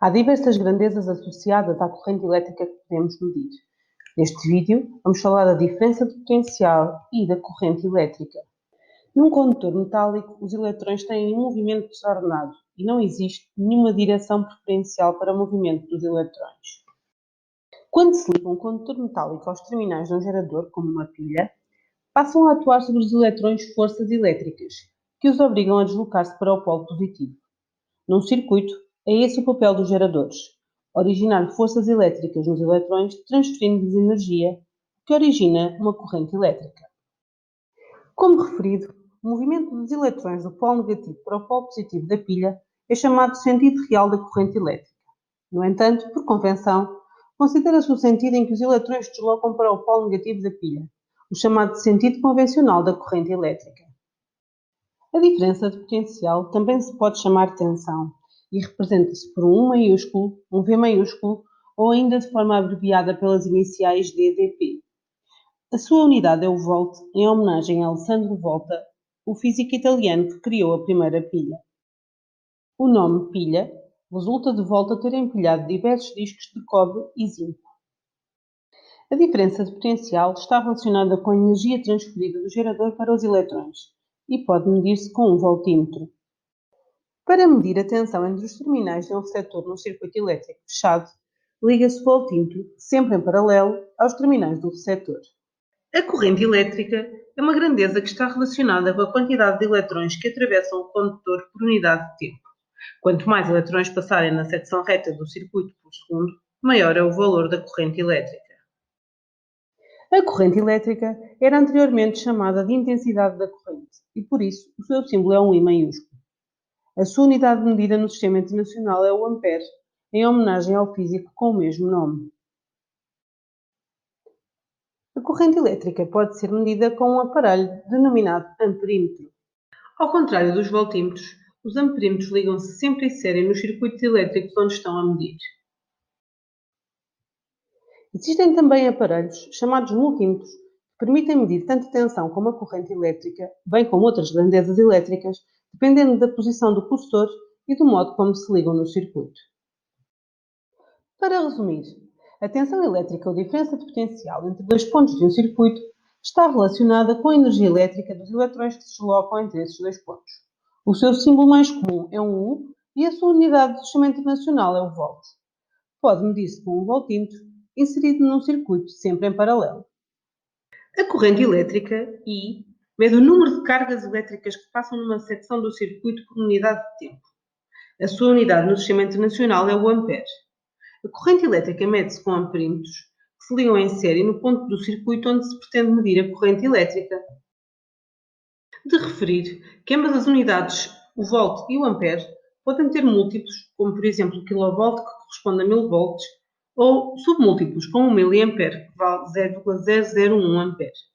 Há diversas grandezas associadas à corrente elétrica que podemos medir. Neste vídeo, vamos falar da diferença de potencial e da corrente elétrica. Num condutor metálico, os eletrões têm um movimento desordenado e não existe nenhuma direção preferencial para o movimento dos eletrões. Quando se liga um condutor metálico aos terminais de um gerador, como uma pilha, passam a atuar sobre os eletrões forças elétricas, que os obrigam a deslocar-se para o polo positivo. Num circuito, é esse o papel dos geradores: originar forças elétricas nos eletrões, transferindo-lhes energia, que origina uma corrente elétrica. Como referido, o movimento dos eletrões do polo negativo para o polo positivo da pilha é chamado sentido real da corrente elétrica. No entanto, por convenção, considera-se o sentido em que os eletrões se deslocam para o polo negativo da pilha, o chamado sentido convencional da corrente elétrica. A diferença de potencial também se pode chamar tensão e representa-se por um U maiúsculo, um V maiúsculo ou ainda de forma abreviada pelas iniciais DDP. A sua unidade é o volt, em homenagem a Alessandro Volta, o físico italiano que criou a primeira pilha. O nome pilha resulta de Volta ter empilhado diversos discos de cobre e zinco. A diferença de potencial está relacionada com a energia transferida do gerador para os eletrões e pode medir-se com um voltímetro. Para medir a tensão entre os terminais de um receptor num circuito elétrico fechado, liga-se o voltímetro, sempre em paralelo, aos terminais do receptor. A corrente elétrica é uma grandeza que está relacionada com a quantidade de eletrões que atravessam o condutor por unidade de tempo. Quanto mais eletrões passarem na secção reta do circuito por segundo, maior é o valor da corrente elétrica. A corrente elétrica era anteriormente chamada de intensidade da corrente e, por isso, o seu símbolo é um I maiúsculo. A sua unidade de medida no sistema internacional é o ampere, em homenagem ao físico com o mesmo nome. A corrente elétrica pode ser medida com um aparelho denominado amperímetro. Ao contrário dos voltímetros, os amperímetros ligam-se sempre em série nos circuitos elétricos onde estão a medir. Existem também aparelhos, chamados multímetros, que permitem medir tanto a tensão como a corrente elétrica, bem como outras grandezas elétricas, dependendo da posição do cursor e do modo como se ligam no circuito. Para resumir, a tensão elétrica ou diferença de potencial entre dois pontos de um circuito está relacionada com a energia elétrica dos eletrões que se deslocam entre esses dois pontos. O seu símbolo mais comum é um U e a sua unidade de sistema internacional é o volt. Pode medir-se com um voltímetro inserido num circuito sempre em paralelo. A corrente elétrica, I, mede o número de cargas elétricas que passam numa secção do circuito por unidade de tempo. A sua unidade no sistema internacional é o ampere. A corrente elétrica mede-se com amperímetros, que se ligam em série no ponto do circuito onde se pretende medir a corrente elétrica. De referir que ambas as unidades, o volt e o ampere, podem ter múltiplos, como por exemplo o kV, que corresponde a 1000 volts, ou submúltiplos, como o miliampere, que vale 0,001 ampere.